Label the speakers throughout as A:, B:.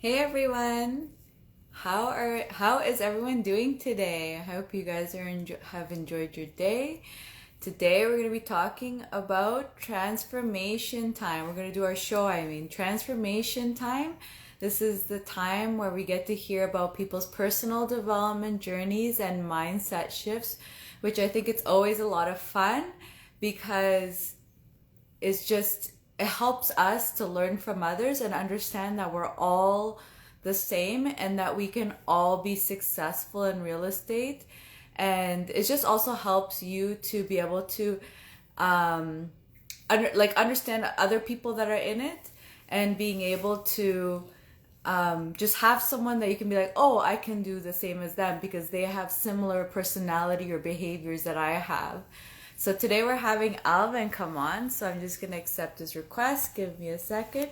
A: Hey everyone. How is everyone doing today? I hope you guys have enjoyed your day. Today we're going to be talking about transformation time. We're going to do our show, transformation time. This is the time where we get to hear about people's personal development journeys and mindset shifts, which I think it's always a lot of fun because it helps us to learn from others and understand that we're all the same and that we can all be successful in real estate. And it just also helps you to be able to um understand other people that are in it, and being able to just have someone that you can be like, oh, I can do the same as them because they have similar personality or behaviors that I have. So today we're having Alvin come on. So I'm just going to accept his request. Give me a second.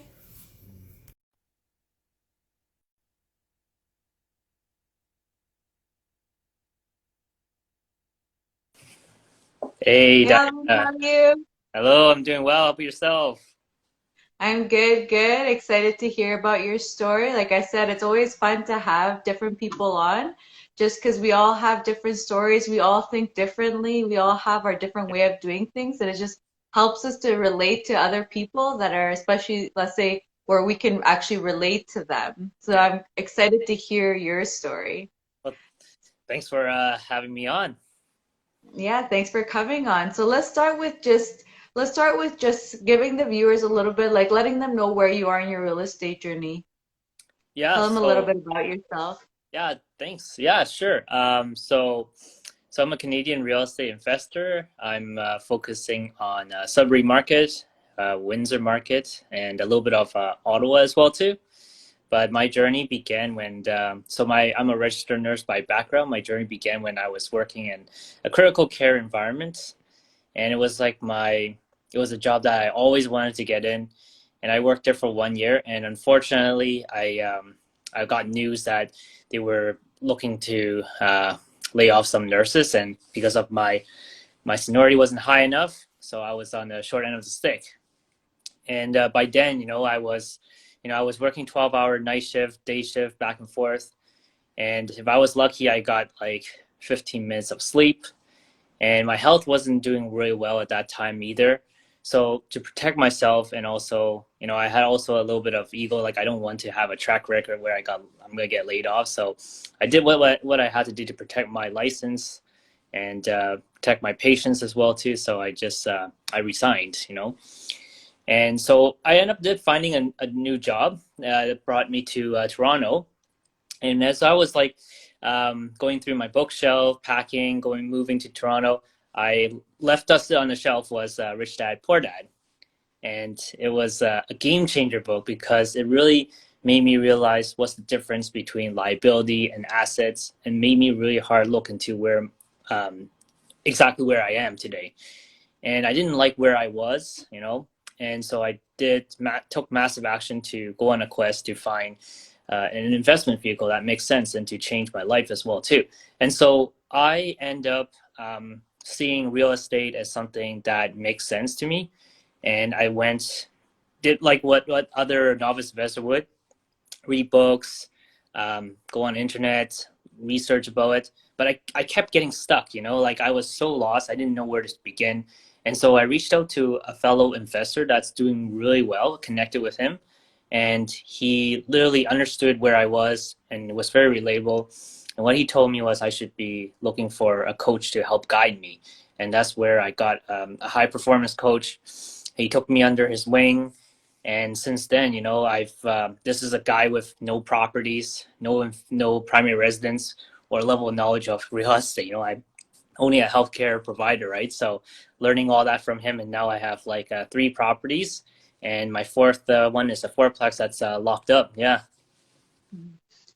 B: Hey,
A: Hey Alvin, how
B: Diana.
A: are you?
B: Hello, I'm doing well. How about yourself?
A: I'm good, good. Excited to hear about your story. Like I said, it's always fun to have different people on just because we all have different stories. We all think differently. We all have our different way of doing things. And it just helps us to relate to other people that are, especially, let's say, where we can actually relate to them. So
B: Yeah.
A: I'm excited to hear your story.
B: Well, thanks for having me on.
A: Yeah, thanks for coming on. So let's start with just giving the viewers a little bit, like letting them know where you are in your real estate journey.
B: Yeah,
A: Tell them a little
B: so
A: bit about yourself.
B: yeah, thanks. Yeah, sure. So I'm a Canadian real estate investor. I'm focusing on Sudbury market, Windsor market, and a little bit of Ottawa as well too. But my journey began when I'm a registered nurse by background. My journey began when I was working in a critical care environment, and it was a job that I always wanted to get in, and I worked there for 1 year. And unfortunately, I got news that they were looking to lay off some nurses, and because of my seniority wasn't high enough, so I was on the short end of the stick. And by then, I was working 12-hour night shift, day shift, back and forth. And if I was lucky, I got like 15 minutes of sleep, and my health wasn't doing really well at that time either. So to protect myself, and also, I had also a little bit of ego, like I don't want to have a track record where I'm gonna get laid off. So I did what I had to do to protect my license and protect my patients as well too. So I resigned. And so I ended up finding a new job that brought me to Toronto. And as I was like going through my bookshelf, packing, moving to Toronto, I left us on the shelf was Rich Dad Poor Dad, and it was a game changer book because it really made me realize what's the difference between liability and assets, and made me really hard look into where um, exactly where I am today. And I didn't like where I was. And so I took massive action to go on a quest to find an investment vehicle that makes sense and to change my life as well too. And so I end up seeing real estate as something that makes sense to me, and I did like what other novice investor would: read books, go on internet, research about it. But I kept getting stuck. Like I was so lost, I didn't know where to begin. And so I reached out to a fellow investor that's doing really well, connected with him, and he literally understood where I was and was very relatable. And what he told me was I should be looking for a coach to help guide me. And that's where I got a high performance coach. He took me under his wing, and since then, I've this is a guy with no properties, no primary residence or level of knowledge of real estate. I'm only a healthcare provider, right? So learning all that from him, and now I have like three properties, and my fourth one is a fourplex that's locked up. Yeah.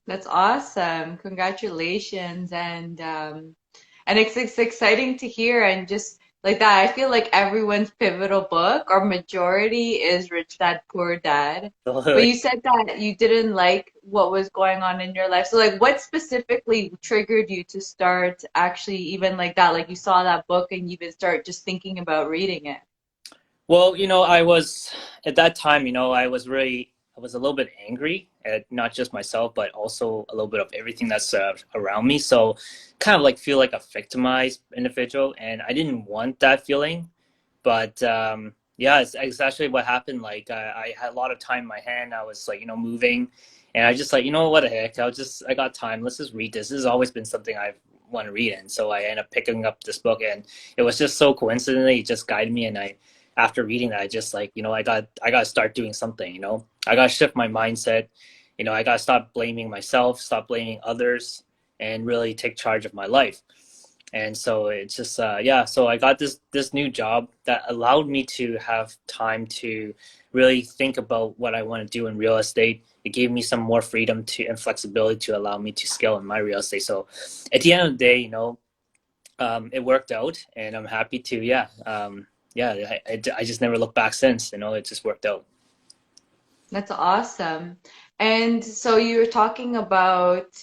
A: That's awesome. Congratulations. And it's exciting to hear, and just like that, I feel like everyone's pivotal book or majority is Rich Dad Poor Dad. But
B: Totally.
A: you said that you didn't like what was going on in your life. So like what specifically triggered you to start actually even like that? Like you saw that book and you even start just thinking about reading it.
B: Well, I was at that time, I was really I was a little bit angry at not just myself, but also a little bit of everything that's around me. So kind of like feel like a victimized individual, and I didn't want that feeling. But yeah, it's actually what happened. Like I had a lot of time in my hand. I was like, moving, and I just like, what the heck? I got time. Let's just read this. This has always been something I want to read, and so I ended up picking up this book, and it was just so coincidentally, it just guided me, and after reading that, I just like, I got to start doing something. I got to shift my mindset. I got to stop blaming myself, stop blaming others, and really take charge of my life. And so it's just yeah, so I got this new job that allowed me to have time to really think about what I want to do in real estate. It gave me some more freedom to and flexibility to allow me to scale in my real estate. So at the end of the day, it worked out, and I'm happy to yeah, I just never looked back since. It just worked out.
A: That's awesome. And so you were talking about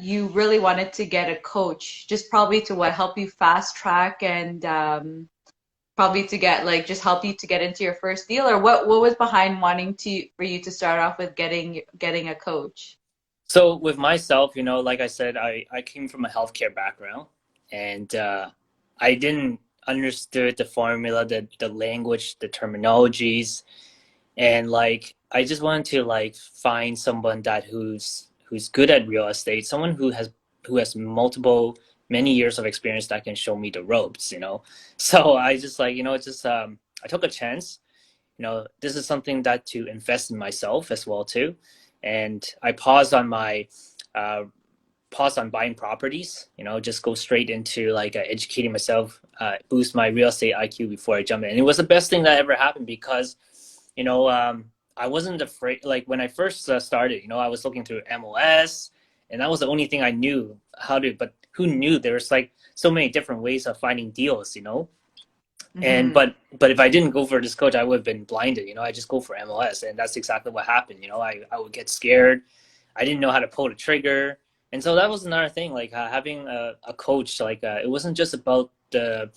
A: you really wanted to get a coach, just probably to what help you fast track and probably to get like just help you to get into your first deal, or what was behind wanting to for you to start off with getting a coach?
B: So with myself, like I said, I came from a healthcare background, and I didn't understood the formula, the language, the terminologies, and like I just wanted to like find someone that who's good at real estate, someone who has multiple many years of experience that can show me the ropes. So I just like just I took a chance. This is something that to invest in myself as well too, and I uh, paused on buying properties. Just go straight into like educating myself, boost my real estate IQ before I jump in. And it was the best thing that ever happened because you know, I wasn't afraid. Like when I first started, I was looking through MLS, and that was the only thing I knew how to. But who knew there was like so many different ways of finding deals. And
A: Mm-hmm.
B: but if I didn't go for this coach, I would have been blinded. I just go for MLS, and that's exactly what happened. I would get scared. I didn't know how to pull the trigger, and so that was another thing. Like having a coach, like it wasn't just about the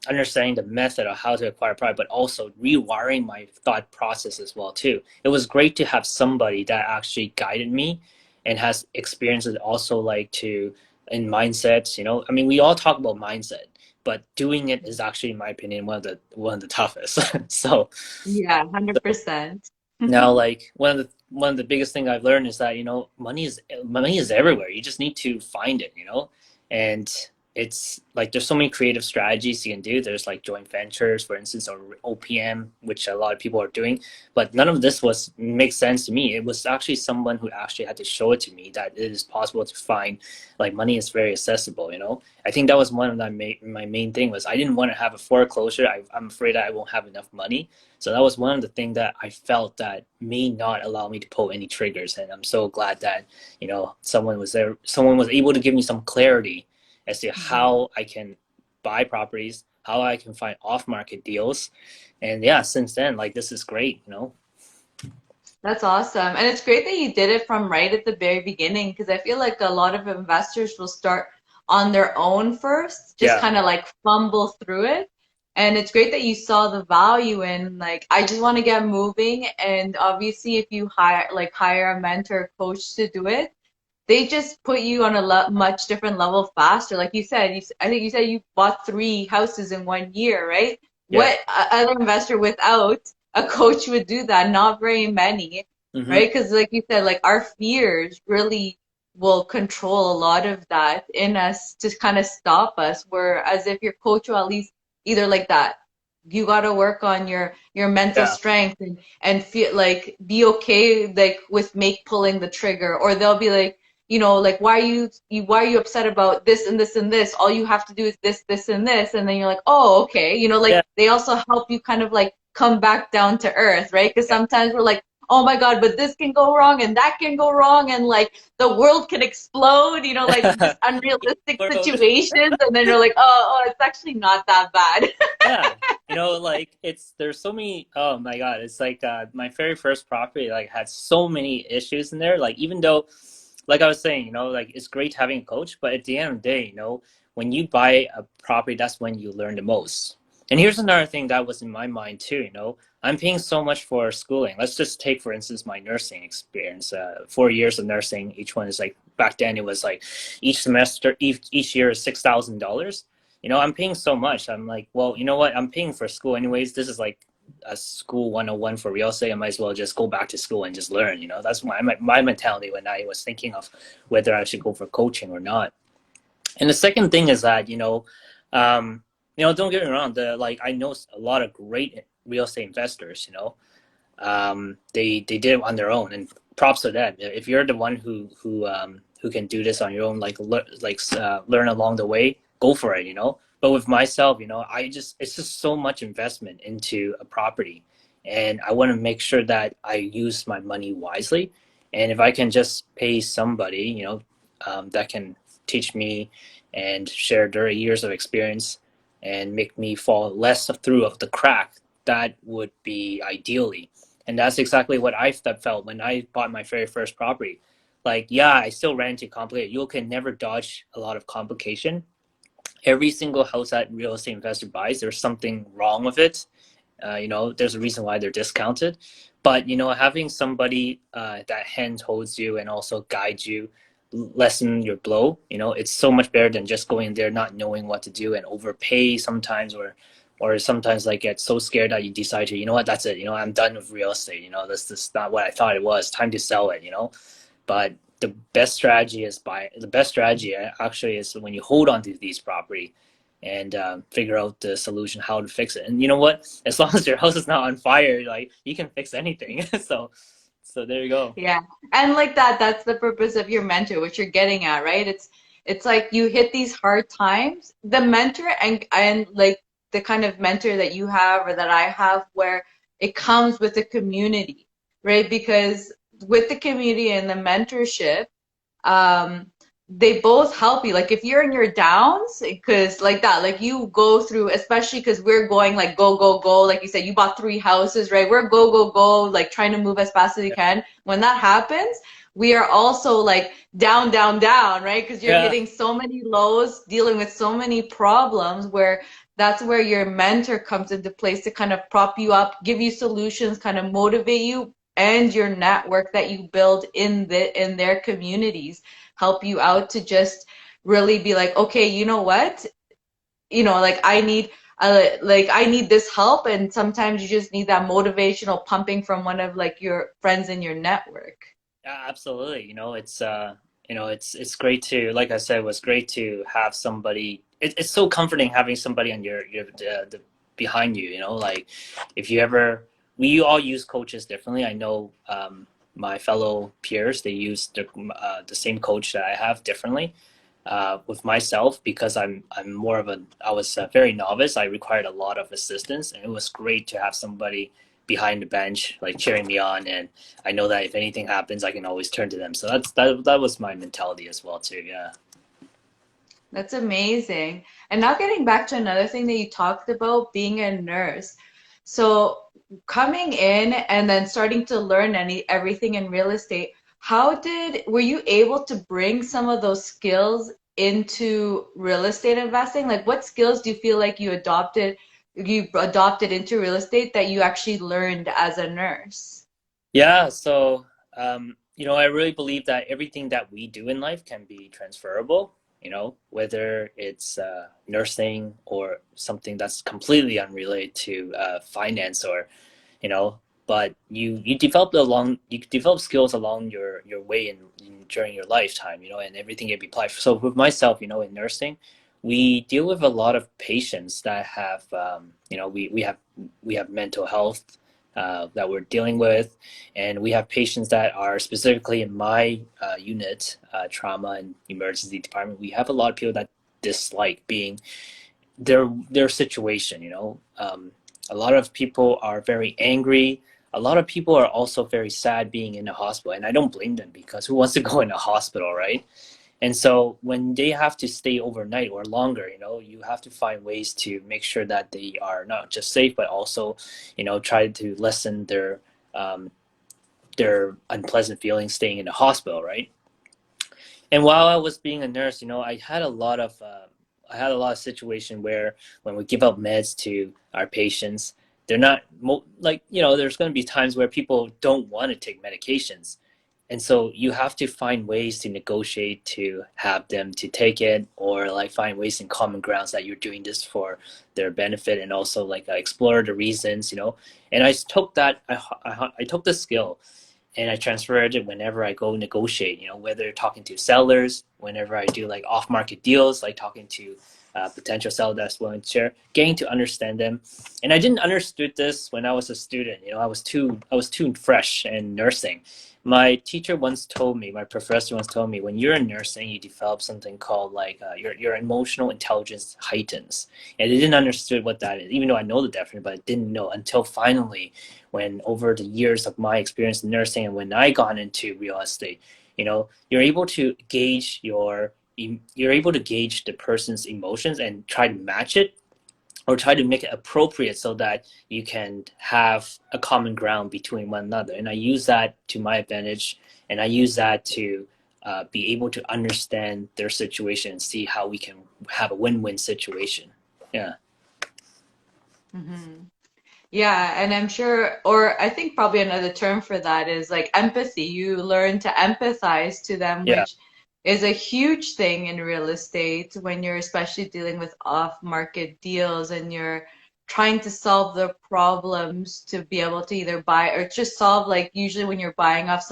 B: understanding the method of how to acquire product, but also rewiring my thought process as well too. It was great to have somebody that actually guided me and has experiences also like to in mindsets. I mean, we all talk about mindset, but doing it is actually, in my opinion, one of the toughest. So
A: Yeah, 100%.
B: now, like one of the biggest thing I've learned is that money is everywhere. You just need to find it. And it's like there's so many creative strategies you can do. There's like joint ventures, for instance, or OPM, which a lot of people are doing. But none of this was makes sense to me. It was actually someone who actually had to show it to me that it is possible to find. Like money is very accessible. I think that was one of my main thing was I didn't want to have a foreclosure. I'm afraid that I won't have enough money. So that was one of the things that I felt that may not allow me to pull any triggers. And I'm so glad that, someone was there, someone was able to give me some clarity as to
A: Mhm.
B: how I can buy properties, how I can find off market deals. And yeah, since then, like this is great.
A: That's awesome. And it's great that you did it from right at the very beginning because I feel like a lot of investors will start on their own first, just
B: Yeah.
A: kind of like fumble through it. And it's great that you saw the value in like I just want to get moving. And obviously if you hire a mentor coach to do it, they just put you on a much different level faster. Like you said, I think you said you bought three houses in 1 year, right?
B: Yeah.
A: What other investor without a coach would do that? Not very many,
B: Mm-hmm.
A: right? Because like you said, like our fears really will control a lot of that in us to kind of stop us. Whereas if your coach will at least either like that, you got to work on your mental
B: Yeah.
A: strength and feel like be okay like with make pulling the trigger, or they'll be like like why are you upset about this and this and this? All you have to do is this, and this, and then you're like, oh, okay.
B: Yeah.
A: Like they also help you kind of like come back down to earth, right? Because
B: Yeah.
A: sometimes we're like, oh my God, but this can go wrong and that can go wrong, and like the world can explode, like just unrealistic
B: World.
A: situations, and then you're like, oh, it's actually not that bad.
B: Yeah. Like there's so many, oh my God, it's like my very first property like had so many issues in there. Like even though like I was saying, like it's great having a coach, but at the end of the day, when you buy a property, that's when you learn the most. And here's another thing that was in my mind too, I'm paying so much for schooling. Let's just take, for instance, my nursing experience. 4 years of nursing. Each one is like, back then it was like each semester, each year is $6,000. I'm paying so much. I'm like, well, you know what? I'm paying for school anyways. This is like a school 101 for real estate. I might as well just go back to school and just learn. That's my mentality when I was thinking of whether I should go for coaching or not. And the second thing is that, don't get me wrong. I know a lot of great real estate investors. They did it on their own, and props to them. If you're the one who can do this on your own, learn along the way, go for it. But with myself, it's just so much investment into a property, and I want to make sure that I use my money wisely. And if I can just pay somebody, that can teach me and share their years of experience and make me fall less through of the crack, that would be ideally. And that's exactly what I felt when I bought my very first property. Like, yeah, I still ran into complicated. You can never dodge a lot of complication. Every single house that real estate investor buys, there's something wrong with it. There's a reason why they're discounted. But, having somebody that hand holds you and also guides you, lessen your blow, it's so much better than just going there not knowing what to do and overpay sometimes, or sometimes like get so scared that you decide to, what, that's it, I'm done with real estate, that's just not what I thought it was, time to sell it. But the best strategy actually is when you hold on to these property and figure out the solution, how to fix it. And you know what, as long as your house is not on fire, like, you can fix anything. So there you go.
A: Yeah. And like that's the purpose of your mentor, what you're getting at, right? It's like you hit these hard times. The mentor and like the kind of mentor that you have or that I have where it comes with a community, right? Because with the community and the mentorship, um, they both help you. Like if you're in your downs, because like that, like you go through, especially because we're going like go, go, go. Like you said, you bought 3 houses, right? We're go, go, go, like trying to move as fast as you can. When that happens, we are also like down, down, down, right? Because you're
B: Yeah.
A: hitting so many lows, dealing with so many problems where that's where your mentor comes into place to kind of prop you up, give you solutions, kind of motivate you, and your network that you build in their communities help you out to just really be like, okay, you know what? Like I need this help, and sometimes you just need that motivational pumping from one of like your friends in your network.
B: Yeah, absolutely. It's great to, like I said, it was great to have somebody. It's so comforting having somebody on the behind you. Like, if you ever, we all use coaches differently. I know my fellow peers, they use the same coach that I have differently. With myself, because I was very novice. I required a lot of assistance, and it was great to have somebody behind the bench, like, cheering me on. And I know that if anything happens, I can always turn to them. So that was my mentality as well too. Yeah.
A: That's amazing. And now getting back to another thing that you talked about, being a nurse. So coming in and then starting to learn everything in real estate, were you able to bring some of those skills into real estate investing? Like what skills do you feel like you adopted into real estate that you actually learned as a nurse?
B: Yeah. So, I really believe that everything that we do in life can be transferable, whether it's nursing or something that's completely unrelated to finance, or, you know, but you develop skills along your way during your lifetime, and everything can be applied. So with myself, in nursing, we deal with a lot of patients that have, we have mental health that we're dealing with, and we have patients that are specifically in my unit, trauma and emergency department. We have a lot of people that dislike being their situation. A lot of people are very angry. A lot of people are also very sad being in the hospital, and I don't blame them, because who wants to go in a hospital, right? And so when they have to stay overnight or longer, you have to find ways to make sure that they are not just safe, but also, try to lessen um, their unpleasant feelings staying in the hospital, right? And while I was being a nurse, I had a lot of situation where when we give out meds to our patients, they're not like, there's going to be times where people don't want to take medications. And so you have to find ways to negotiate to have them to take it, or like find ways in common grounds that you're doing this for their benefit, and also like explore the reasons. And I took that, I took the skill and I transfer it whenever I go negotiate, whether talking to sellers, whenever I do like off market deals, like talking to potential seller that's willing to share, getting to understand them. And I didn't understood this when I was a student. I was too fresh in nursing. My teacher once told me, my professor once told me, when you're in nursing, you develop something called like your emotional intelligence heightens. And I didn't understood what that is, even though I know the definition, but I didn't know until finally, when over the years of my experience in nursing and when I got into real estate, you're able to gauge the person's emotions and try to match it, or try to make it appropriate so that you can have a common ground between one another. And I use that to my advantage, and I use that to be able to understand their situation and see how we can have a win-win situation. Yeah.
A: Hmm. Yeah, and I'm sure, or I think probably another term for that is like empathy. You learn to empathize to them,
B: Yeah.
A: which is a huge thing in real estate when you're especially dealing with off-market deals and you're trying to solve the problems to be able to either buy or just solve, like usually when you're buying off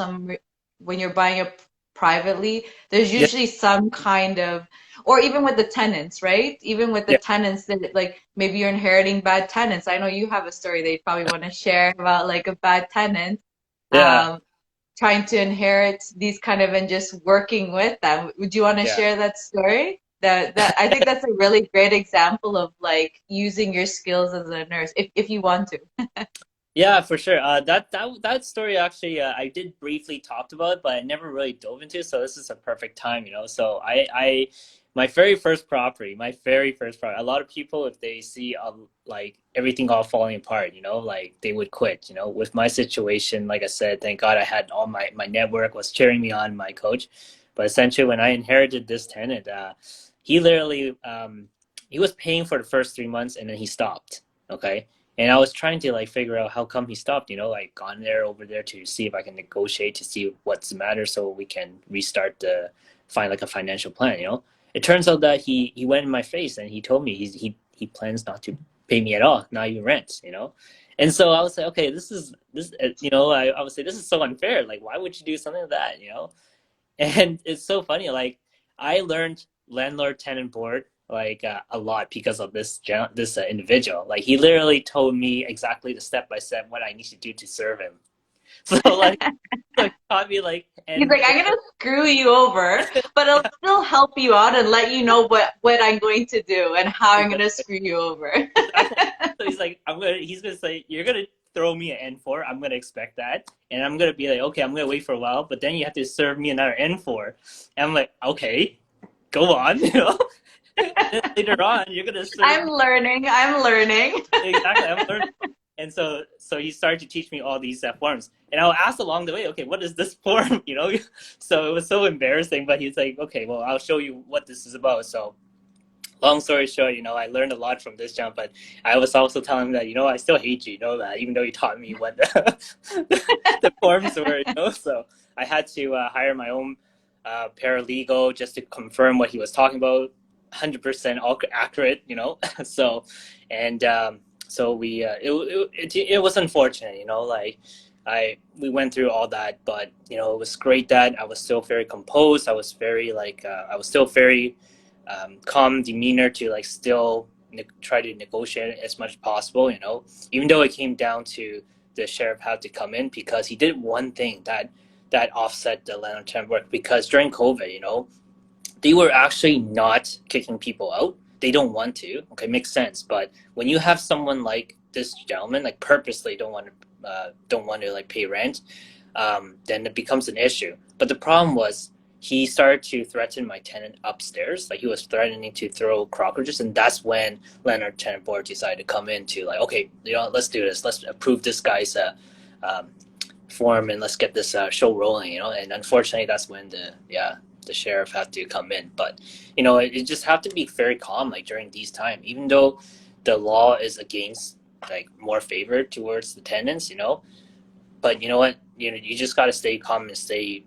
A: when you're buying it privately, there's
B: Yeah.
A: usually some kind of, or even with the tenants, right? Even with the
B: Yeah.
A: tenants that like maybe you're inheriting bad tenants. I know you have a story that you probably want to share about like a bad tenant,
B: Yeah.
A: um, trying to inherit these kind of and just working with them. Would you want to
B: Yeah.
A: share that story? That I think that's a really great example of like using your skills as a nurse if you want to.
B: Yeah, for sure. That story actually, I did briefly talked about, but I never really dove into. So this is a perfect time. So my very first property. A lot of people, if they see like everything all falling apart, like they would quit. With my situation, like I said, thank God I had all my network was cheering me on, my coach. But essentially, when I inherited this tenant, he literally, he was paying for the first 3 months, and then he stopped. Okay. And I was trying to like figure out how come he stopped, like gone there over there to see if I can negotiate to see what's the matter so we can restart find like a financial plan. It turns out that he went in my face and he told me he plans not to pay me at all, not even rent. And so I was like, okay, I would say this is so unfair. Like, why would you do something like that? And it's so funny. Like, I learned landlord tenant board like a lot because of this individual. Like, he literally told me exactly the step by step what I need to do to serve him. So like, so he taught me like,
A: He's
B: and
A: like, I'm gonna screw you over, but I'll still help you out and let you know what I'm going to do and how I'm gonna
B: exactly,
A: screw you over.
B: exactly. So he's like, he's gonna say, you're gonna throw me an N4. I'm gonna expect that, and I'm gonna be like, okay, I'm gonna wait for a while, but then you have to serve me another N4. And I'm like, okay, go on. And then later on, you're gonna serve
A: I'm
B: me.
A: learning. I'm learning.
B: Exactly, I'm learning. And so he started to teach me all these forms, and I'll ask along the way, okay, what is this form? So it was so embarrassing, but he's like, okay, well, I'll show you what this is about. So long story short, I learned a lot from this jump, but I was also telling him that, I still hate you, that, even though you taught me what the forms were. So I had to hire my own paralegal just to confirm what he was talking about, 100% accurate. So, and so it was unfortunate. Like, we went through all that, but it was great that I was still very composed. I was very like I was still very calm demeanor to like still try to negotiate as much as possible. Even though it came down to the sheriff had to come in because he did one thing that offset the landlord tenant work, because during COVID, they were actually not kicking people out. They don't want to. Okay, makes sense. But when you have someone like this gentleman, like purposely don't want to like pay rent, then it becomes an issue. But the problem was he started to threaten my tenant upstairs. Like, he was threatening to throw cockroaches, and that's when landlord tenant board decided to come in to like, okay, let's do this. Let's approve this guy's um, form, and let's get this show rolling. And unfortunately, that's when the sheriff had to come in. But it just have to be very calm, like during these time, even though the law is against like more favor towards the tenants, but you know what, you just got to stay calm and stay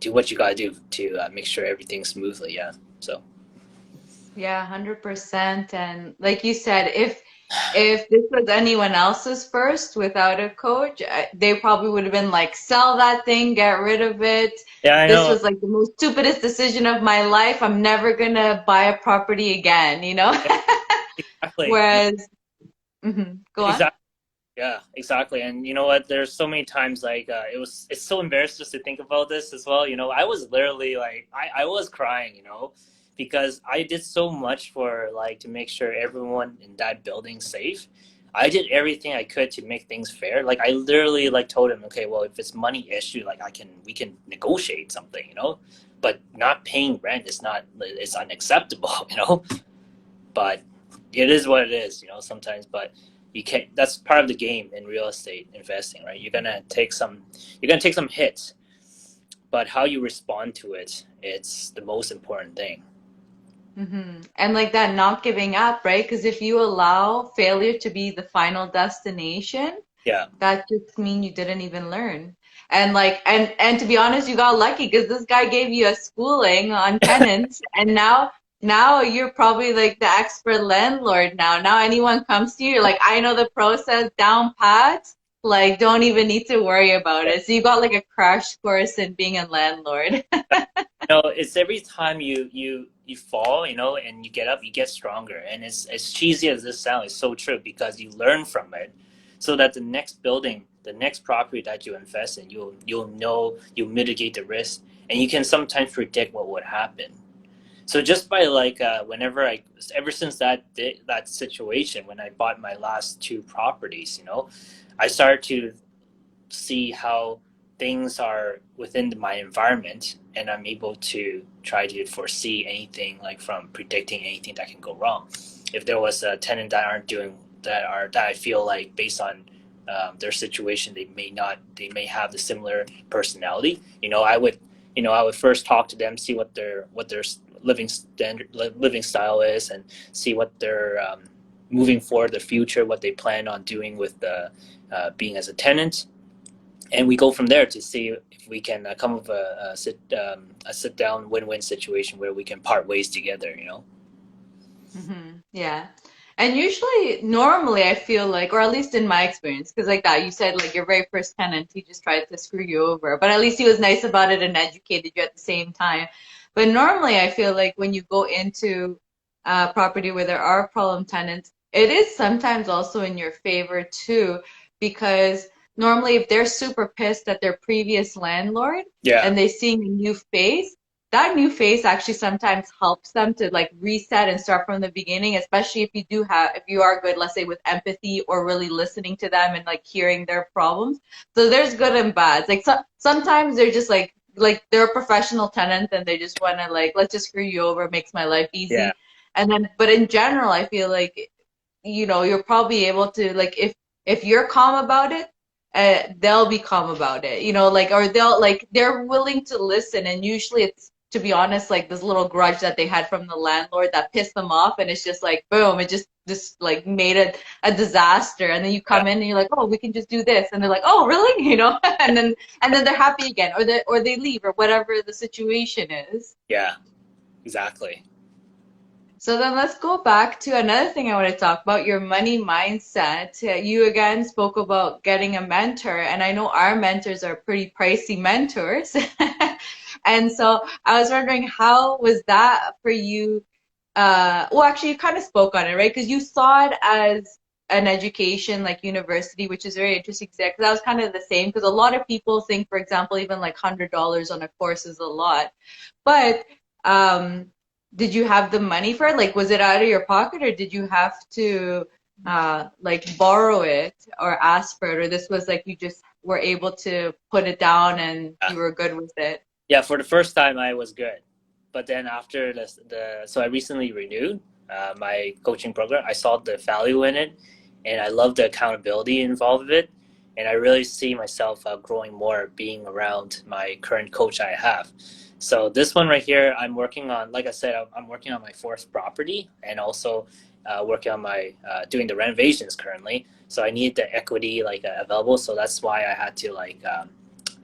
B: do what you got to do to make sure everything's smoothly. Yeah. So
A: Yeah, 100%. And like you said, if this was anyone else's first without a coach, they probably would have been like, sell that thing, get rid of it.
B: yeah, I
A: This
B: know.
A: was like the most stupidest decision of my life. I'm never gonna buy a property again, you know?
B: Yeah, exactly.
A: Whereas, mhm, go on.
B: Exactly. Yeah, exactly. And you know what? There's so many times like it's so embarrassing just to think about this as well. I was literally like I was crying, because I did so much for like to make sure everyone in that building's safe. I did everything I could to make things fair. Like I literally like told him, okay, well if it's money issue, like we can negotiate something, but not paying rent is not it's unacceptable, but it is what it is, sometimes. But you can't. That's part of the game in real estate investing, right? You're gonna take some hits, but how you respond to it's the most important thing.
A: And like that, not giving up, right? Because if you allow failure to be the final destination,
B: Yeah.
A: that just mean you didn't even learn. And like and to be honest, you got lucky because this guy gave you a schooling on tenants, and now you're probably like the expert landlord now. Now anyone comes to you, you're like, I know the process down pat. Like, don't even need to worry about
B: Yeah.
A: it. So you got like a crash course in being a landlord.
B: It's every time you fall, and you get up, you get stronger. And it's as cheesy as this sounds, it's so true because you learn from it, so that the next building, the next property that you invest in, you'll mitigate the risk, and you can sometimes predict what would happen. So just by like ever since that situation when I bought my last two properties, I started to see how things are within my environment, and I'm able to try to foresee anything, like from predicting anything that can go wrong. If there was a tenant that I feel like based on their situation, they may have the similar personality. I would first talk to them, see what their living style is, and see what their moving forward, the future, what they plan on doing with the being as a tenant, and we go from there to see if we can come up with a sit down win-win situation where we can part ways together.
A: Yeah. And usually, normally, I feel like, or at least in my experience, because like that, you said like your very first tenant, he just tried to screw you over, but at least he was nice about it and educated you at the same time. But normally, I feel like when you go into a property where there are problem tenants, it is sometimes also in your favor too, because normally, if they're super pissed at their previous landlord
B: Yeah.
A: and they seeing a new face, that new face actually sometimes helps them to like reset and start from the beginning, especially if you are good, let's say with empathy or really listening to them and like hearing their problems. So there's good and bad. Like sometimes they're just like they're a professional tenant and they just want to like, let's just screw you over, makes my life
B: Yeah.
A: easy. And then, but in general, I feel like, you're probably able to like if you're calm about it, they'll be calm about it, like, or they're willing to listen. And usually it's, to be honest, like this little grudge that they had from the landlord that pissed them off, and it's just like boom, it just like made it a disaster. And then you
B: Yeah.
A: come in and you're like, oh, we can just do this, and they're like, oh, really? And then they're happy again, or they leave, or whatever the situation is.
B: Yeah. Exactly.
A: So then let's go back to another thing I want to talk about, your money mindset. You again spoke about getting a mentor, and I know our mentors are pretty pricey mentors. And so I was wondering, how was that for you? Well, actually, you kind of spoke on it, right? Because you saw it as an education, like university, which is very interesting. Because that was kind of the same. Because a lot of people think, for example, even like $100 on a course is a lot. But um, did you have the money for it? Like, was it out of your pocket, or did you have to like borrow it or ask for it, or this was like you just were able to put it down and
B: Yeah.
A: you were good with it?
B: Yeah. For the first time, I was good, but then after so I recently renewed my coaching program. I saw the value in it, and I love the accountability involved with it. And I really see myself growing more being around my current coach I have. So this one right here, I'm working on. Like I said, I'm working on my fourth property, and also working on my doing the renovations currently. So I need the equity like available. So that's why I had to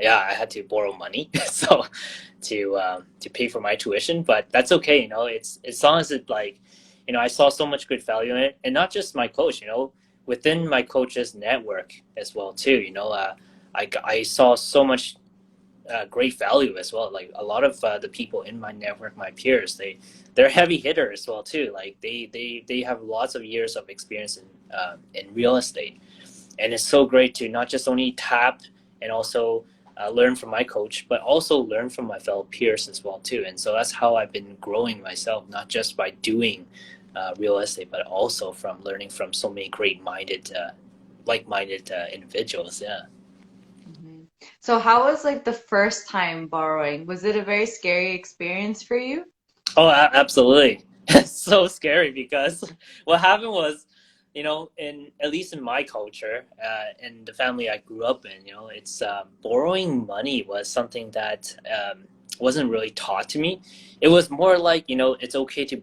B: yeah, I had to borrow money so to pay for my tuition. But that's okay, you know. It's as long as it like, you know, I saw so much good value in it, and not just my coach, you know, within my coach's network as well too. You know, I saw so much great value as well. Like a lot of the people in my network, my peers, they're heavy hitter as well too. Like they have lots of years of experience in real estate, and it's so great to not just only tap and also learn from my coach, but also learn from my fellow peers as well too. And so that's how I've been growing myself, not just by doing real estate, but also from learning from so many great minded, like-minded individuals. Yeah.
A: Mhm. So how was like the first time borrowing? Was it a very scary experience for you?
B: Oh, absolutely. It's so scary because what happened was, you know, in at least in my culture, in the family I grew up in, you know, it's borrowing money was something that wasn't really taught to me. It was more like, you know, it's okay to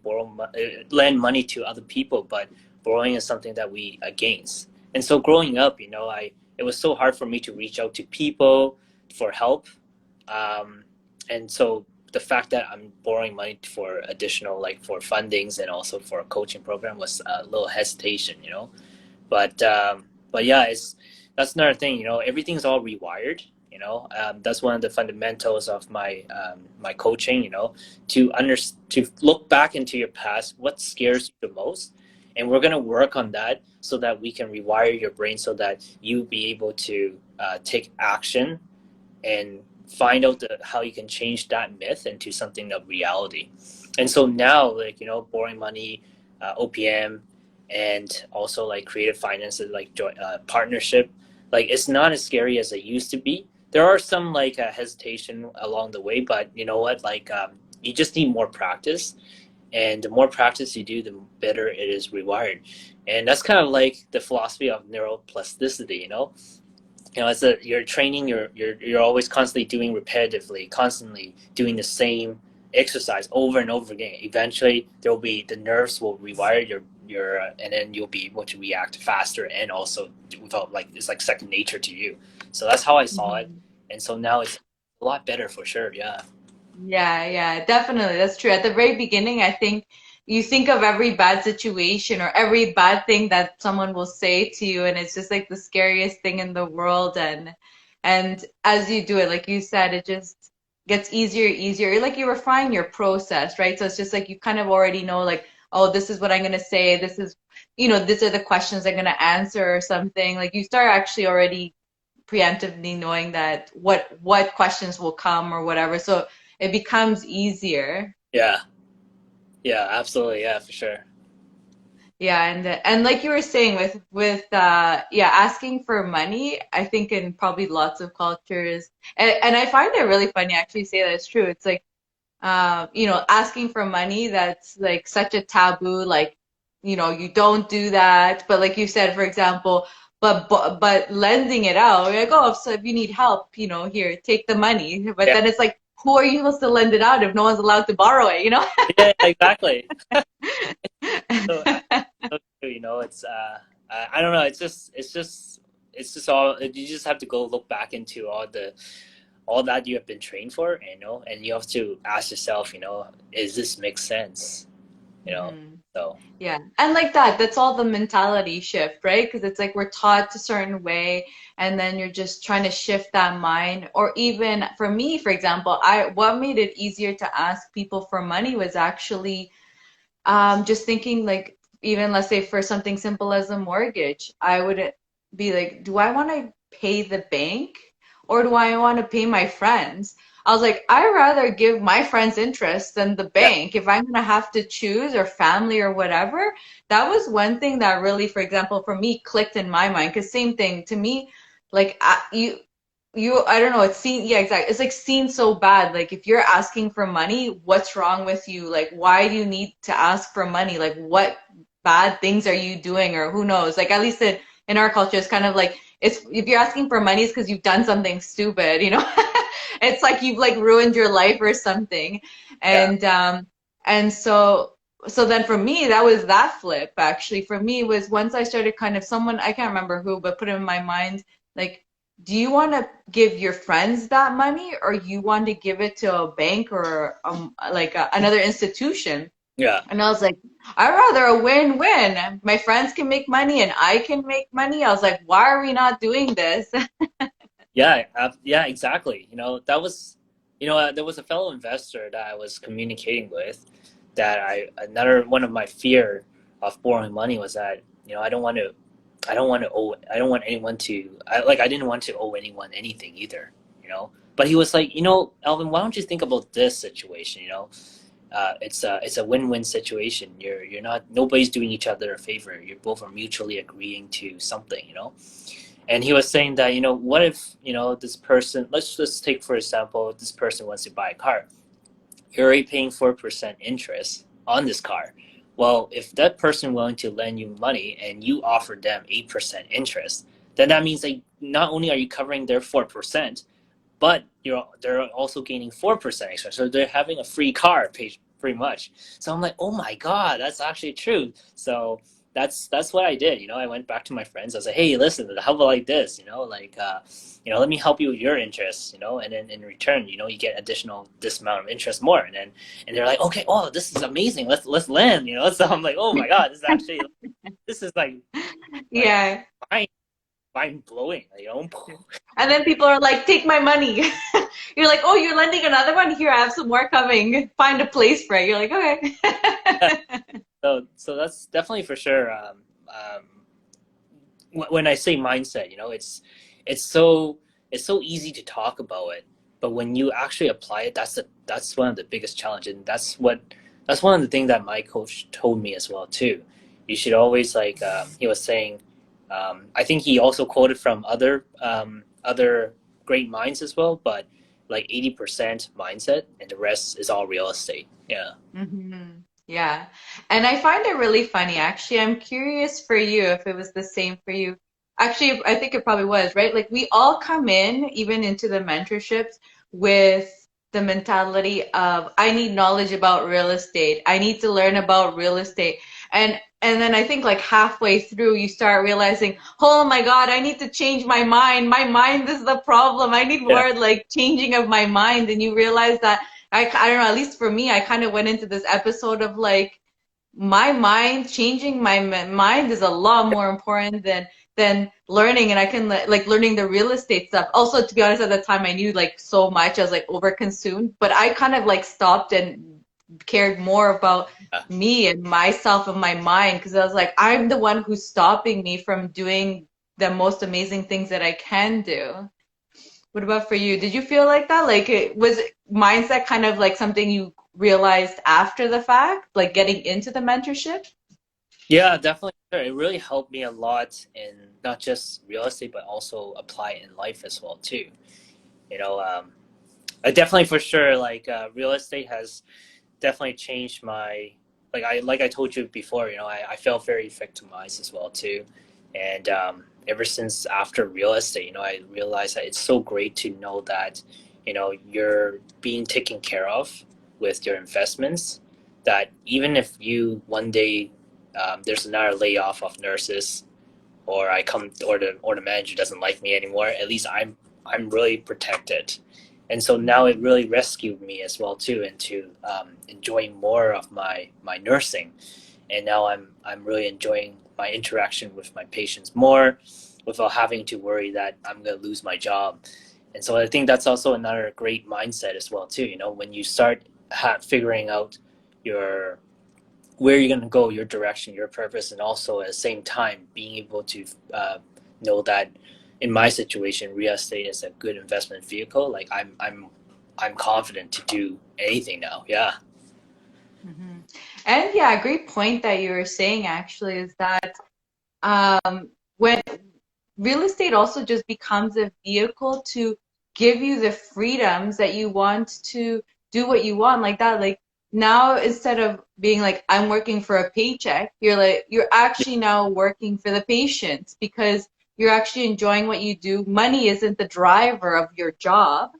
B: lend money to other people, but borrowing is something that we against. And so growing up, you know, I it was so hard for me to reach out to people for help. Um, and so the fact that I'm borrowing money for additional, like for fundings and also for a coaching program was a little hesitation, you know. But yeah, it's that's another thing, you know. Everything's all rewired, you know. That's one of the fundamentals of my coaching, you know, to look back into your past, what scares you the most, and we're gonna work on that so that we can rewire your brain so that you be able to take action and find out how you can change that myth into something of reality. And so now, like, you know, borrowing money, OPM, and also like creative finances, like partnership, like it's not as scary as it used to be. There are some like hesitation along the way, but you know what? Like, you just need more practice, and the more practice you do, the better it is rewired. And that's kind of like the philosophy of neuroplasticity, you know. You know, you're training, you're always constantly doing repetitively, constantly doing the same exercise over and over again. Eventually there will be the nerves will rewire your and then you'll be able to react faster, and also without like it's like second nature to you. So that's how I saw it,
A: Mhm.
B: and so now it's a lot better for sure. Yeah.
A: Yeah, yeah, definitely. That's true. At the very beginning, I think you think of every bad situation or every bad thing that someone will say to you, and it's just like the scariest thing in the world. And as you do it, like you said, it just gets easier, easier. Like you refine your process, right? So it's just like you kind of already know, like, oh, this is what I'm gonna say. This is, these are the questions I'm gonna answer or something. Like you start actually already preemptively knowing that what questions will come or whatever. So it becomes easier.
B: Yeah. Yeah, absolutely. Yeah, for sure.
A: Yeah, and like you were saying with asking for money, I think in probably lots of cultures, and I find it really funny actually say that it's true. It's like asking for money, that's like such a taboo, like, you don't do that. But like you said, for example, but lending it out, you're like, oh, so if you need help, here, take the money. But
B: Yeah.
A: then it's like, who are you supposed to lend it out if no one's allowed to borrow it,
B: Yeah, exactly. So, so true, you know, it's I don't know, it's just all you just have to go look back into all that you have been trained for, you know, and you have to ask yourself, you know, is this make sense, you know?
A: Mhm.
B: So
A: Yeah. And like that's all the mentality shift, right? Because it's like we're taught a certain way, and then you're just trying to shift that mind. Or even for me, for example, what made it easier to ask people for money was actually just thinking like, even let's say for something simple as a mortgage, I would be like, do I want to pay the bank or do I want to pay my friends? I was like, I'd rather give my friends interest than the
B: yeah,
A: bank if I'm gonna have to choose, or family or whatever. That was one thing that really, for example, for me clicked in my mind. Because same thing to me, like I don't know, it's seen, yeah, exactly. It's like seen so bad. Like if you're asking for money, what's wrong with you? Like why do you need to ask for money? Like what bad things are you doing, or who knows? Like at least in our culture, it's kind of like, it's if you're asking for money, it's because you've done something stupid. It's like you've like ruined your life or something.
B: yeah,
A: And so so then for me, that was that flip actually. For me was once I started kind of someone, I can't remember who, but put it in my mind, like, do you want to give your friends that money or you want to give it to a bank or another institution?
B: Yeah.
A: And I was like, I'd rather a win-win. My friends can make money and I can make money. I was like, why are we not doing this?
B: Yeah, yeah, exactly. That was, there was a fellow investor that I was communicating with that another one of my fear of borrowing money was that, I don't want anyone to, I didn't want to owe anyone anything either, But he was like, Alvin, why don't you think about this situation, it's a win-win situation. You're not, nobody's doing each other a favor. You both are mutually agreeing to something. And he was saying that, what if, this person, let's just take, for example, this person wants to buy a car. You're already paying 4% interest on this car. Well, if that person willing to lend you money and you offer them 8% interest, then that means that not only are you covering their 4%, but they're also gaining 4% extra. So they're having a free car, pretty much. So I'm like, oh my god, that's actually true. So that's what I did. I went back to my friends. I was like, hey, listen, how about like this? Let me help you with your interests. And then in return, you get additional this amount of interest more. And they're like, okay, oh, this is amazing. Let's lend. So I'm like, oh my god, this is like
A: Yeah.
B: mind mind blowing.
A: And then people are like, take my money. You're like, oh, you're lending another one? Here, I have some more coming. Find a place for it. You're like, okay.
B: So that's definitely for sure. When I say mindset, it's so it's so easy to talk about it, but when you actually apply it, that's one of the biggest challenge, and that's one of the things that my coach told me as well too. You should always he was saying, I think he also quoted from other great minds as well, but like 80% mindset and the rest is all real estate. Yeah.
A: hmm Yeah. And I find it really funny. Actually, I'm curious for you if it was the same for you. Actually, I think it probably was, right? Like we all come in, even into the mentorships, with the mentality of I need knowledge about real estate. I need to learn about real estate. And then I think like halfway through you start realizing, oh my God, I need to change my mind. My mind is the problem. I need
B: Yeah.
A: more like changing of my mind. And you realize that I don't know, at least for me, I kind of went into this episode of like my mind, changing my mind is a lot more important than learning. And I can like learning the real estate stuff. Also, to be honest, at the time I knew like so much, I was like overconsumed, but I kind of like stopped and cared more about me and myself and my mind because I was like, I'm the one who's stopping me from doing the most amazing things that I can do. What about for you? Did you feel like that? Like, was mindset kind of like something you realized after the fact, like getting into the mentorship?
B: Yeah, definitely. Sure. It really helped me a lot in not just real estate, but also apply it in life as well too. You know, I definitely for sure real estate has definitely changed my like I told you before. I felt very victimized as well too, and ever since after real estate, I realized that it's so great to know that you're being taken care of with your investments. That even if you one day there's another layoff of nurses, or I come or the manager doesn't like me anymore, at least I'm really protected. And so now it really rescued me as well too into enjoying more of my nursing. And now I'm really enjoying my interaction with my patients more without having to worry that I'm going to lose my job. And so I think that's also another great mindset as well too. When you start figuring out your where you're going to go, your direction, your purpose, and also at the same time being able to know that in my situation, real estate is a good investment vehicle. Like I'm confident to do anything now. Yeah.
A: hmm And yeah, a great point that you were saying actually is that when real estate also just becomes a vehicle to give you the freedoms that you want to do what you want like that. Like now, instead of being like, I'm working for a paycheck, you're like, you're actually now working for the patients because you're actually enjoying what you do. Money isn't the driver of your job.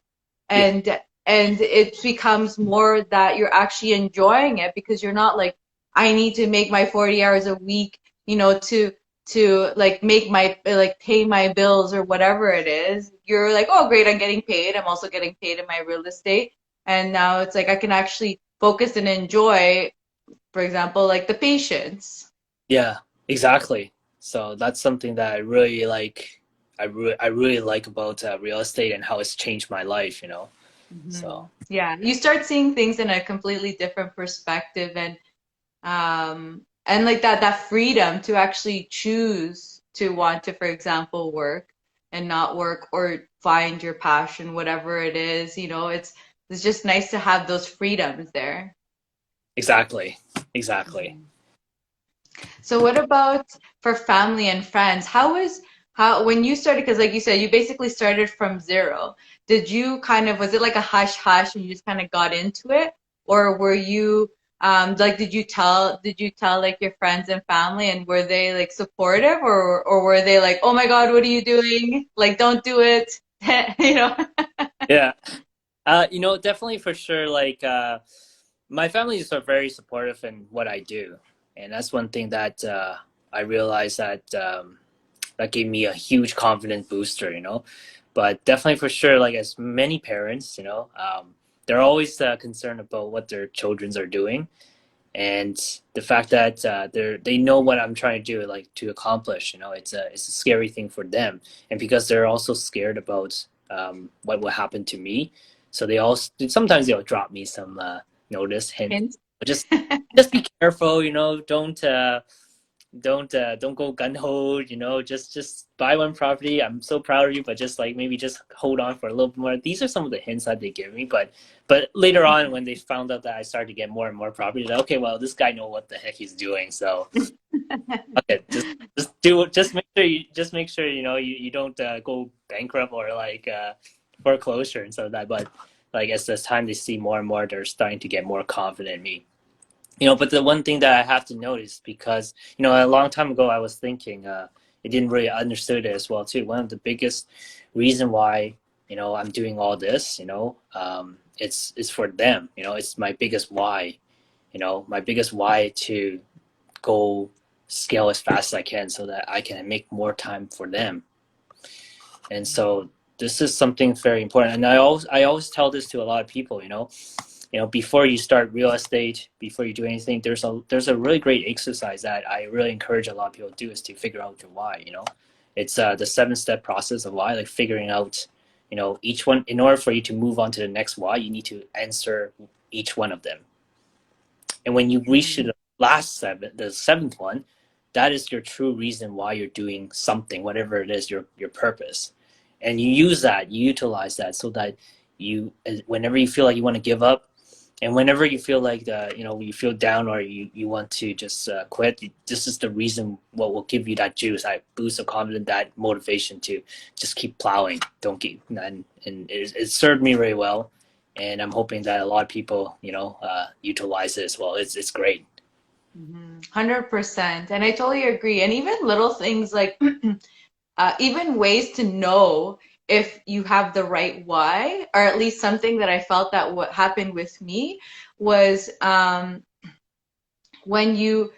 B: Yeah.
A: And and it becomes more that you're actually enjoying it because you're not like I need to make my 40 hours a week, to like make my like pay my bills or whatever it is. You're like, oh great, I'm getting paid. I'm also getting paid in my real estate. And now it's like I can actually focus and enjoy, for example, like the patients.
B: Yeah, exactly. So that's something that I really like. I really like about real estate and how it's changed my life. So
A: Yeah, you start seeing things in a completely different perspective, and like that freedom to actually choose to want to, for example, work and not work, or find your passion, whatever it is, it's just nice to have those freedoms there.
B: exactly, exactly.
A: Mhm. So what about for family and friends? How when you started, because like you said, you basically started from zero. Did you kind of, was it like a hush hush and you just kind of got into it? Or were you like did you tell like your friends and family, and were they like supportive, or were they like, "Oh my God, what are you doing? Like don't do it." You know?
B: Yeah. Definitely for sure. Like, my family is very supportive in what I do, and that's one thing that I realized that gave me a huge confidence booster. But definitely for sure, like as many parents, they're always concerned about what their childrens are doing, and the fact that they know what I'm trying to do, like to accomplish. It's a scary thing for them, and because they're also scared about what will happen to me, so they also sometimes they'll drop me some notice hint,
A: Hints?
B: but just be careful. Don't go gun ho. Just buy one property. I'm so proud of you, but just like maybe just hold on for a little bit more. These are some of the hints that they give me, but later on when they found out that I started to get more and more property, like, okay, well this guy know what the heck he's doing. So okay, just make sure you don't go bankrupt or like foreclosure and stuff like that. But like as time they see more and more, they're starting to get more confident in me. But the one thing that I have to notice, because a long time ago I was thinking, I didn't really understood it as well too. One of the biggest reason why I'm doing all this, it's for them. It's my biggest why. My biggest why to go scale as fast as I can so that I can make more time for them. And so this is something very important. And I always tell this to a lot of people. Before you start real estate, before you do anything, there's a really great exercise that I really encourage a lot of people to do, is to figure out your why. It's the 7-step process of why, like figuring out, each one. In order for you to move on to the next why, you need to answer each one of them. And when you reach to
A: Mhm.
B: the the seventh one, that is your true reason why you're doing something, whatever it is, your purpose. And you use that, you utilize that, so that whenever you feel like you want to give up, and whenever you feel like you feel down, or you want to just quit, this is the reason what will give you that juice, that boost of confidence, that motivation to just keep plowing. Don't keep and it served me really well, and I'm hoping that a lot of people utilize it as well. It's great.
A: 100%. And I totally agree. And even little things like even ways to know if you have the right why, or at least something that I felt that what happened with me was when you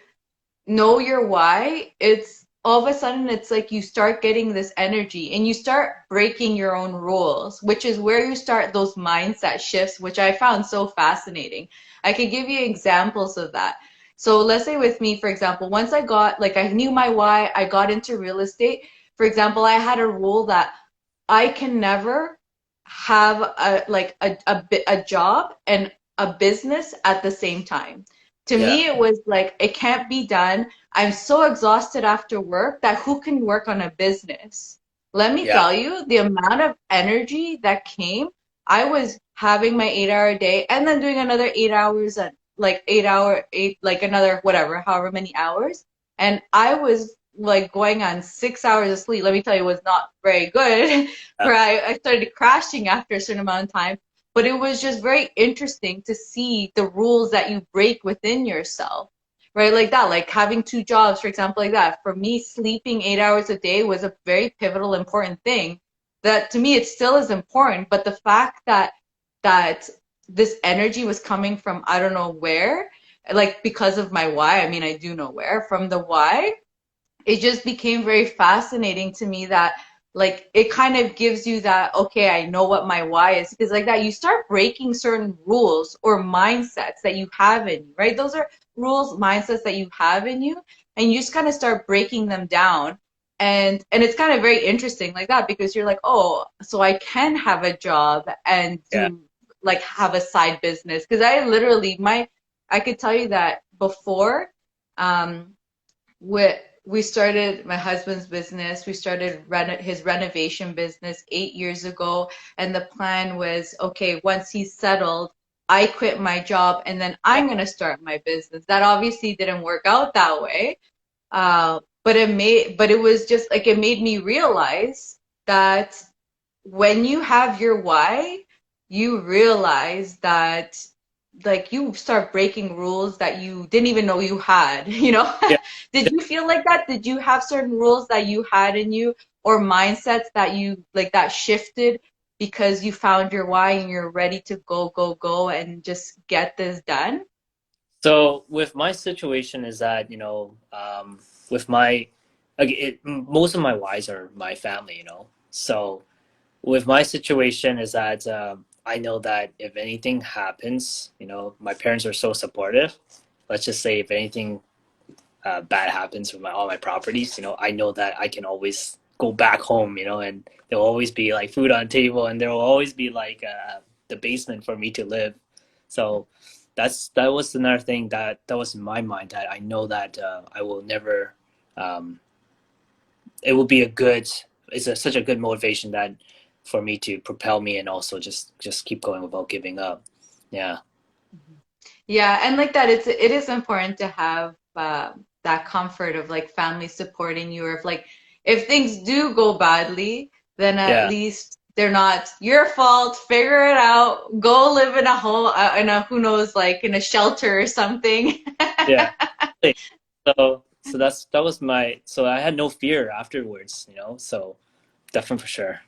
A: know your why, it's all of a sudden it's like you start getting this energy and you start breaking your own rules, which is where you start those mindset shifts, which I found so fascinating. I could give you examples of that. So let's say with me, for example, once I got, like, I knew my why, I got into real estate. For example, I had a rule that I can never have a job and a business at the same time. To
B: Yeah,
A: me, it was like it can't be done. I'm so exhausted after work that who can work on a business? Let me
B: yeah,
A: tell you, the amount of energy that came, I was having my 8 hour day and then doing another 8 hours at like 8 like another whatever, however many hours. And I was like going on 6 hours of sleep. Let me tell you, it was not very good.
B: yeah,
A: Where I started crashing after a certain amount of time. But it was just very interesting to see the rules that you break within yourself, right? Like that, like having two jobs, for example, like that. For me, sleeping 8 hours a day was a very pivotal, important thing. That to me, it still is important. But the fact that this energy was coming from I don't know where, like because of my why. I mean, I do know where from the why. It just became very fascinating to me that like it kind of gives you that, okay, I know what my why is, because like that you start breaking certain rules or mindsets that you have in you, right? Those are rules, mindsets that you have in you, and you just kind of start breaking them down. And it's kind of very interesting like that, because you're like, oh, so I can have a job and
B: Yeah.
A: do like have a side business. Because I literally my I could tell you that before um we we started my husband's business. We started his renovation business 8 years ago, and the plan was, okay, once he's settled, I quit my job and then I'm gonna start my business. That obviously didn't work out that way, but it was just like it made me realize that when you have your why, you realize that like you start breaking rules that you didn't even know you had, you know?
B: Yeah.
A: Did you feel like that? Did you have certain rules that you had in you or mindsets that you like that shifted because you found your why and you're ready to go, go, go and just get this done?
B: So with my situation is that, with my, like most of my whys are my family, So with my situation is that I know that if anything happens, my parents are so supportive. Let's just say if anything bad happens with all my properties, I know that I can always go back home, and there'll always be like food on the table, and there will always be like the basement for me to live. So that was another thing that was in my mind, that I know that I will never. Um, it will be such a good motivation that for me to propel me and also just keep going without giving up. Yeah.
A: Yeah, and like that, it is important to have that comfort of like family supporting you, or if things do go badly, then at
B: Yeah.
A: least they're not your fault. Figure it out. Go live in a home, in a who knows, like in a shelter or something.
B: Yeah. So that was my, so I had no fear afterwards, so definitely for sure.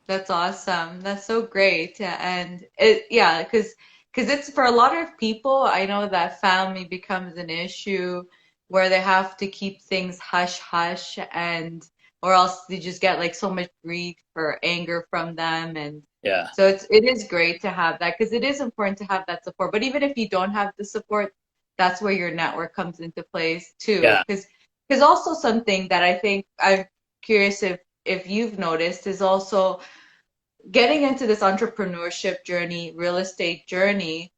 A: That's awesome. That's so great. And it, yeah, because it's for a lot of people, I know that family becomes an issue where they have to keep things hush hush, and or else they just get like so much grief or anger from them. And
B: Yeah.
A: so it is great to have that, because it is important to have that support. But even if you don't have the support, that's where your network comes into place too.
B: Yeah.
A: Because also something that I think I'm curious if you've noticed is also getting into this entrepreneurship journey, real estate journey,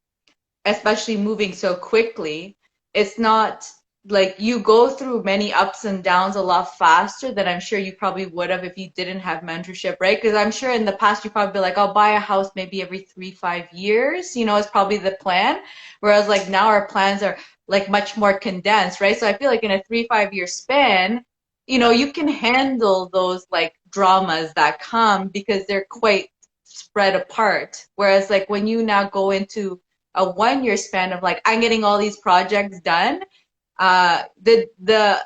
A: especially moving so quickly, it's not like you go through many ups and downs a lot faster than I'm sure you probably would have if you didn't have mentorship, right? Because I'm sure in the past you probably be like, I'll buy a house maybe every 3, 5 years, is probably the plan. Whereas like now our plans are like much more condensed, right? So I feel like in a 3, 5 year span,
B: Yeah.
A: you can handle those like dramas that come because they're quite spread apart. Whereas like when you now go into a 1 year span of like I'm getting all these projects done, the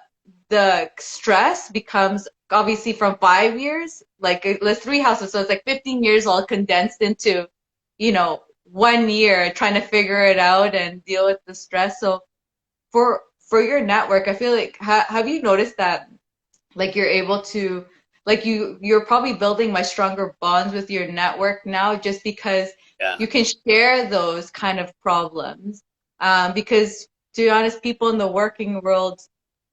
A: stress becomes obviously from 5 years, like let's 3 houses, so it's like 15 years all condensed into 1 year trying to figure it out and deal with the stress. So for your network, I feel like have you noticed that like you're able to like you're probably building much stronger bonds with your network now just because
B: Yeah.
A: you can share those kind of problems, because to be honest, people in the working world,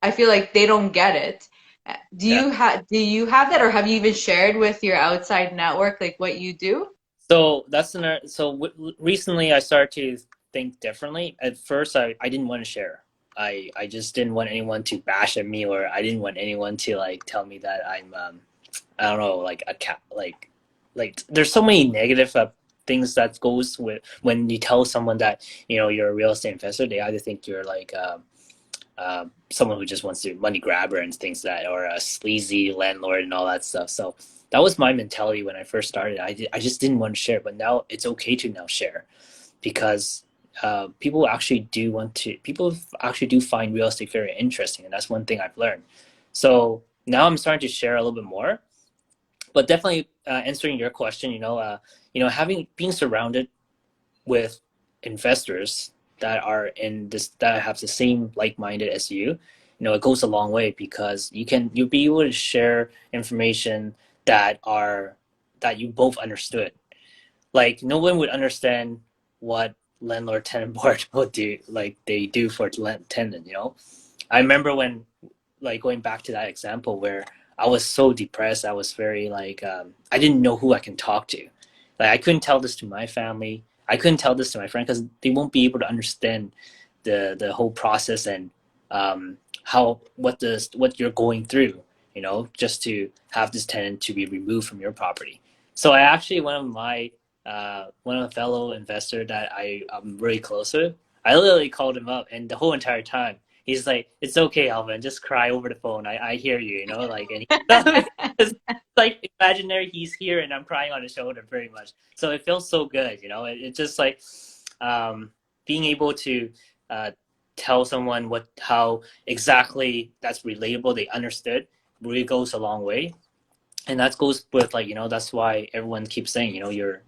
A: I feel like they don't get it.
B: Yeah.
A: Do you have that, or have you even shared with your outside network like what you do?
B: So that's another. So recently, I started to think differently. At first, I didn't want to share. I just didn't want anyone to bash at me, or I didn't want anyone to like tell me that I'm I don't know, like a cat, like there's so many negative things that goes with when you tell someone that you're a real estate investor. They either think you're like someone who just wants to money grabber and things like that, or a sleazy landlord and all that stuff. So that was my mentality when I first started. I just didn't want to share, but now it's okay to now share because people actually do find real estate very interesting, and that's one thing I've learned. So now I'm starting to share a little bit more, but definitely answering your question, having being surrounded with investors that are in this, that have the same like-minded as you, it goes a long way, because you'll be able to share information that you both understood. Like, no one would understand what landlord tenant board will do, like they do for tenant. I remember when, like, going back to that example where I was so depressed, I was very like, I didn't know who I can talk to. Like, I couldn't tell this to my family, I couldn't tell this to my friend, because they won't be able to understand the whole process, and how what you're going through, just to have this tenant to be removed from your property. So I actually, one of the fellow investor that I'm really close with, I literally called him up, and the whole entire time he's like, "It's okay, Alvin, just cry over the phone. I hear you, like." And it's like imaginary he's here, and I'm crying on his shoulder, very much. So it feels so good, It just like, being able to uh, tell someone how exactly that's relatable, they understood, really goes a long way. And that goes with, like, that's why everyone keeps saying, your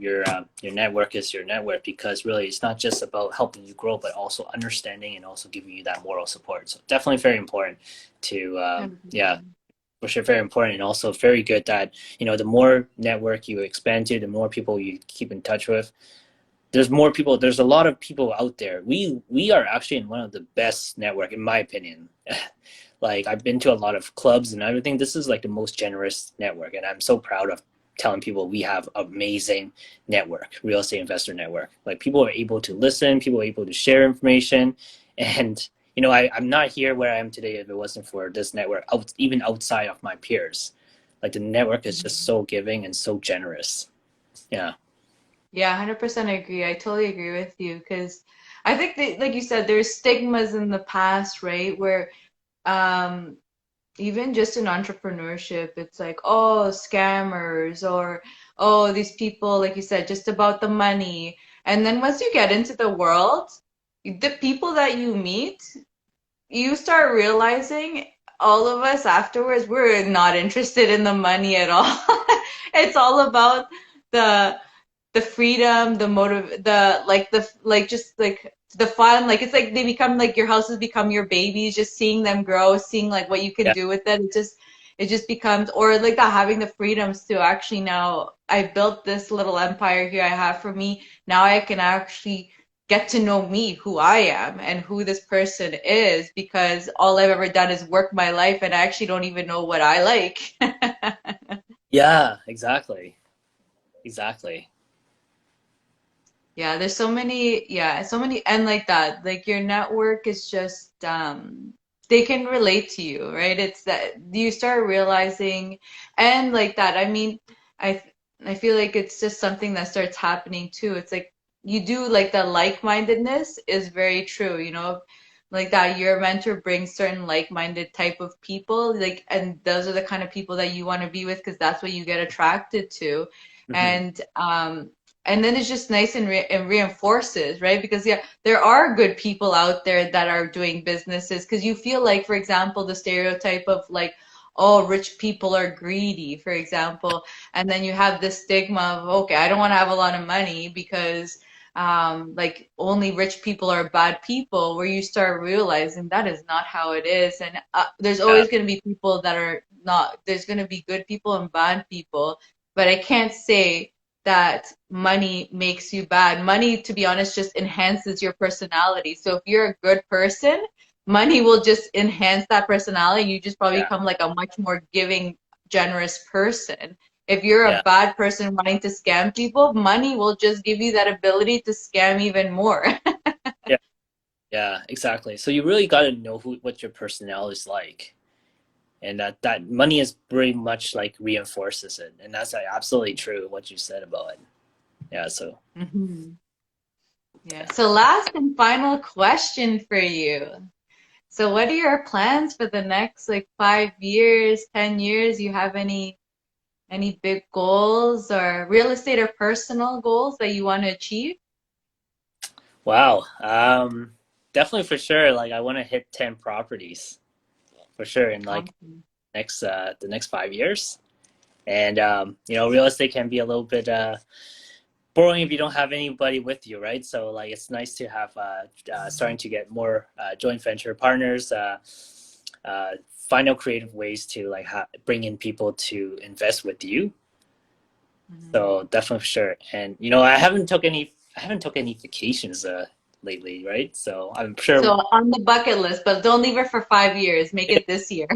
B: network is your network, because really it's not just about helping you grow, but also understanding and also giving you that moral support. So definitely very important to, yeah, for sure, very important. And also very good that, the more network you expand to, the more people you keep in touch with, there's a lot of people out there. We are actually in one of the best network, in my opinion. Like, I've been to a lot of clubs and everything. This is like the most generous network, and I'm so proud of telling people we have amazing network, real estate investor network. Like, people are able to listen, people are able to share information, and I'm not here where I am today if it wasn't for this network, even outside of my peers. Like, the network is just so giving and so generous. Yeah.
A: Yeah, 100% agree. I totally agree with you because I think that, like you said, there's stigmas in the past, right? Where um, even just in entrepreneurship, it's like, oh, scammers, or oh, these people, like you said, just about the money. And then once you get into the world, the people that you meet, you start realizing all of us afterwards, we're not interested in the money at all. It's all about the the freedom, the motive, the like the like just like the fun. Like it's like they become like your houses become your babies. Just seeing them grow, seeing like what you can
B: Yeah.
A: do with it. It just becomes, or like that, having the freedoms to actually, now I built this little empire here I have for me. Now I can actually get to know me, who I am and who this person is, because all I've ever done is work my life and I actually don't even know what I like.
B: Yeah, exactly. Exactly.
A: Yeah, there's so many, yeah, so many, and like that, like your network is just, they can relate to you, right? It's that you start realizing, and like that, I mean, I, I feel like it's just something that starts happening too. It's like you do like the like-mindedness is very true, like that your mentor brings certain like-minded type of people, like, and those are the kind of people that you want to be with because that's what you get attracted to.
B: Hmm.
A: And then it's just nice and, and reinforces, right? Because yeah, there are good people out there that are doing businesses because you feel like, for example, the stereotype of like, oh, rich people are greedy, for example, and then you have this stigma of, okay, I don't want to have a lot of money because like only rich people are bad people, where you start realizing that is not how it is. And there's
B: Yeah.
A: always going to be people that are not, there's going to be good people and bad people, but I can't say that money makes you bad. Money, to be honest, just enhances your personality. So if you're a good person, money will just enhance that personality. You just probably
B: Yeah.
A: become like a much more giving, generous person. If you're a
B: Yeah.
A: bad person wanting to scam people, money will just give you that ability to scam even more.
B: Yeah. Yeah, exactly. So you really got to know what your personality is like, and that money is pretty much like reinforces it, and that's like absolutely true what you said about it. Yeah. So
A: Mhm. Yeah.
B: yeah.
A: So last and final question for you. So what are your plans for the next like 5 years, 10 years? You have any big goals or real estate or personal goals that you want to achieve?
B: Wow. Definitely for sure. Like, I want to hit 10 properties for sure in like
A: Awesome.
B: the next 5 years. And real estate can be a little bit boring if you don't have anybody with you, right? So like it's nice to have starting to get more joint venture partners, find out creative ways to like bring in people to invest with you. So definitely for sure. And you know, I haven't took any vacations lately, right? So I'm
A: So
B: sure.
A: on the bucket list, but don't leave it for 5 years. Make it this year.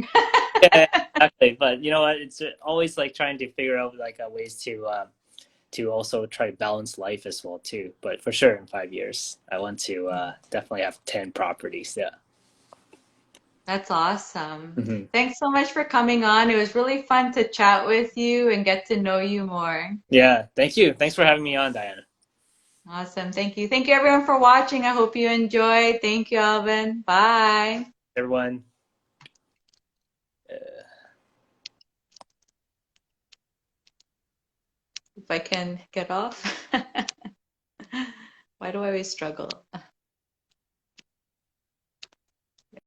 B: Yeah, exactly. But you know what? It's always like trying to figure out like ways to also try to balance life as well too. But for sure, in 5 years, I want to definitely have 10 properties. Yeah.
A: That's awesome.
B: Hmm.
A: Thanks so much for coming on. It was really fun to chat with you and get to know you more.
B: Yeah. Thank you. Thanks for having me on, Diana.
A: Awesome. Thank you. Thank you everyone for watching. I hope you enjoyed. Thank you, Alvin. Bye.
B: Everyone.
A: If I can get off. Why do I always struggle?